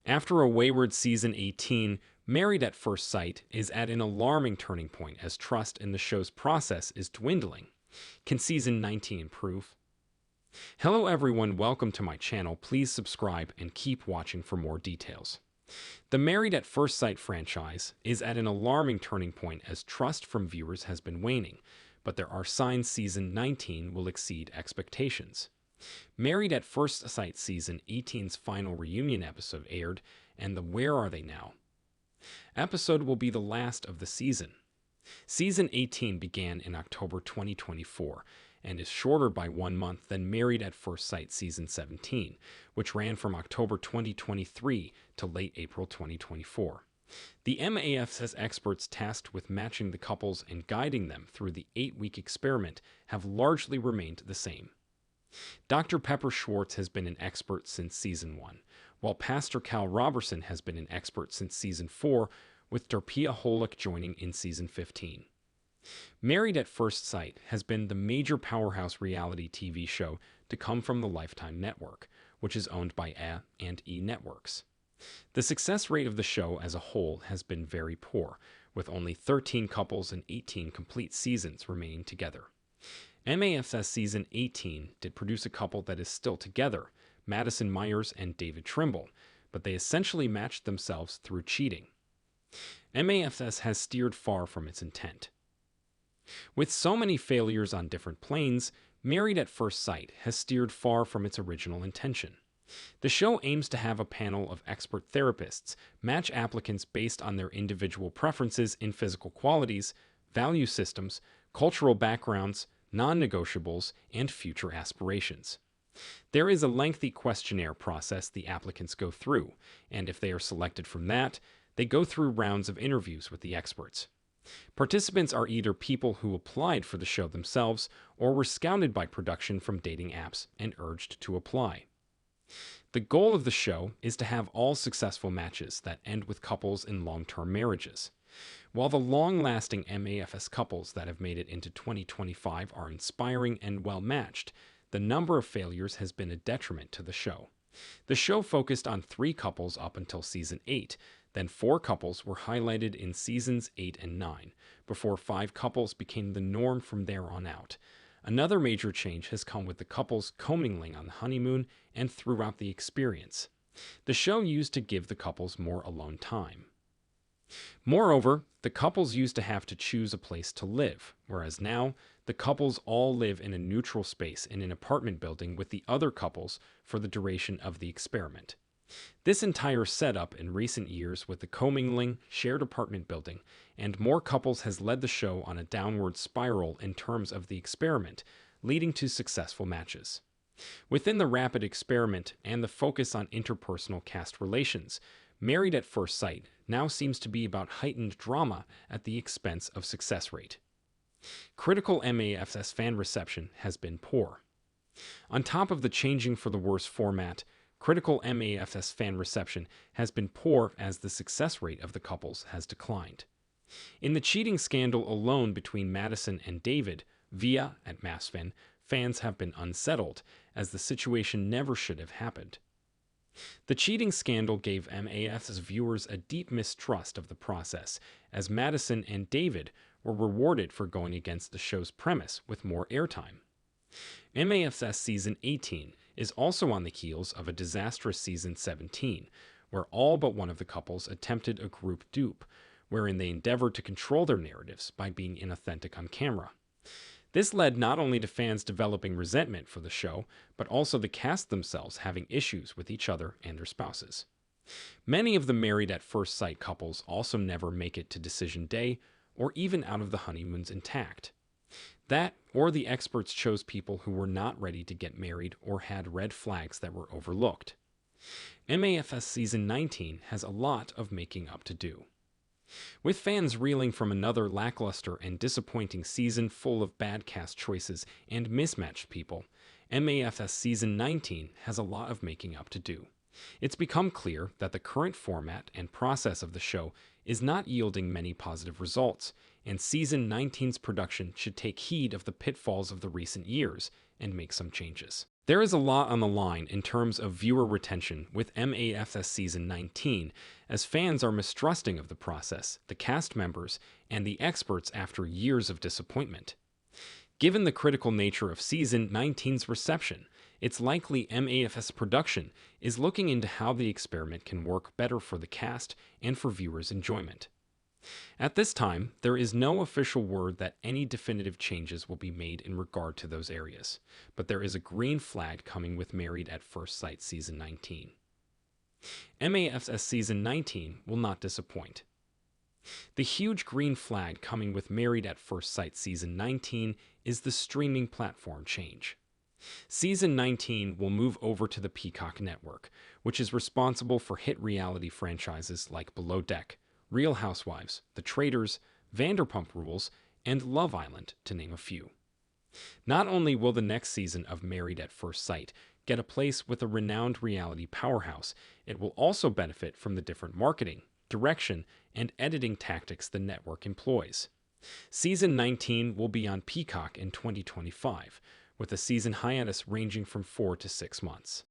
After a wayward season 18, Married at First Sight is at an alarming turning point as trust in the show's process is dwindling. Can season 19 improve? Hello everyone, welcome to my channel. Please subscribe and keep watching for more details. The Married at First Sight franchise is at an alarming turning point as trust from viewers has been waning, but there are signs season 19 will exceed expectations. Married at First Sight season 18's final reunion episode aired, and the Where Are They Now? Episode will be the last of the season. Season 18 began in October 2024 and is shorter by 1 month than Married at First Sight season 17, which ran from October 2023 to late April 2024. The MAF says experts tasked with matching the couples and guiding them through the 8-week experiment have largely remained the same. Dr. Pepper Schwartz has been an expert since season 1, while Pastor Cal Robertson has been an expert since season 4, with Darpia Holick joining in season 15. Married at First Sight has been the major powerhouse reality TV show to come from the Lifetime Network, which is owned by A and E Networks. The success rate of the show as a whole has been very poor, with only 13 couples and 18 complete seasons remaining together. MAFS season 18 did produce a couple that is still together, Madison Myers and David Trimble, but they essentially matched themselves through cheating. MAFS has steered far from its intent. With so many failures on different planes, Married at First Sight has steered far from its original intention. The show aims to have a panel of expert therapists match applicants based on their individual preferences in physical qualities, value systems, cultural backgrounds, non-negotiables, and future aspirations. There is a lengthy questionnaire process the applicants go through, and if they are selected from that, they go through rounds of interviews with the experts. Participants are either people who applied for the show themselves or were scouted by production from dating apps and urged to apply. The goal of the show is to have all successful matches that end with couples in long-term marriages. While the long-lasting MAFS couples that have made it into 2025 are inspiring and well-matched, the number of failures has been a detriment to the show. The show focused on 3 couples up until season 8, then 4 couples were highlighted in seasons 8 and 9, before 5 couples became the norm from there on out. Another major change has come with the couples commingling on the honeymoon and throughout the experience. The show used to give the couples more alone time. Moreover, the couples used to have to choose a place to live, whereas now, the couples all live in a neutral space in an apartment building with the other couples for the duration of the experiment. This entire setup in recent years with the commingling, shared apartment building, and more couples has led the show on a downward spiral in terms of the experiment, leading to successful matches. Within the rapid experiment and the focus on interpersonal caste relations, Married at First Sight now seems to be about heightened drama at the expense of success rate. Critical MAFS fan reception has been poor. On top of the changing for the worse format, critical MAFS fan reception has been poor as the success rate of the couples has declined. In the cheating scandal alone between Madison and David, via at MAFSFan, fans have been unsettled, as the situation never should have happened. The cheating scandal gave MAF's viewers a deep mistrust of the process, as Madison and David were rewarded for going against the show's premise with more airtime. MAFS season 18 is also on the heels of a disastrous season 17, where all but one of the couples attempted a group dupe, wherein they endeavored to control their narratives by being inauthentic on camera. This led not only to fans developing resentment for the show, but also the cast themselves having issues with each other and their spouses. Many of the Married at First Sight couples also never make it to decision day, or even out of the honeymoons intact. That, or the experts chose people who were not ready to get married or had red flags that were overlooked. MAFS season 19 has a lot of making up to do. With fans reeling from another lackluster and disappointing season full of bad cast choices and mismatched people, MAFS season 19 has a lot of making up to do. It's become clear that the current format and process of the show is not yielding many positive results, and Season 19's production should take heed of the pitfalls of the recent years and make some changes. There is a lot on the line in terms of viewer retention with MAFS Season 19, as fans are mistrusting of the process, the cast members, and the experts after years of disappointment. Given the critical nature of Season 19's reception, it's likely MAFS production is looking into how the experiment can work better for the cast and for viewers' enjoyment. At this time, there is no official word that any definitive changes will be made in regard to those areas, but there is a green flag coming with Married at First Sight Season 19. MAFS Season 19 will not disappoint. The huge green flag coming with Married at First Sight Season 19 is the streaming platform change. Season 19 will move over to the Peacock network, which is responsible for hit reality franchises like Below Deck, Real Housewives, The Traitors, Vanderpump Rules, and Love Island, to name a few. Not only will the next season of Married at First Sight get a place with a renowned reality powerhouse, it will also benefit from the different marketing, direction, and editing tactics the network employs. Season 19 will be on Peacock in 2025, with a season hiatus ranging from 4 to 6 months.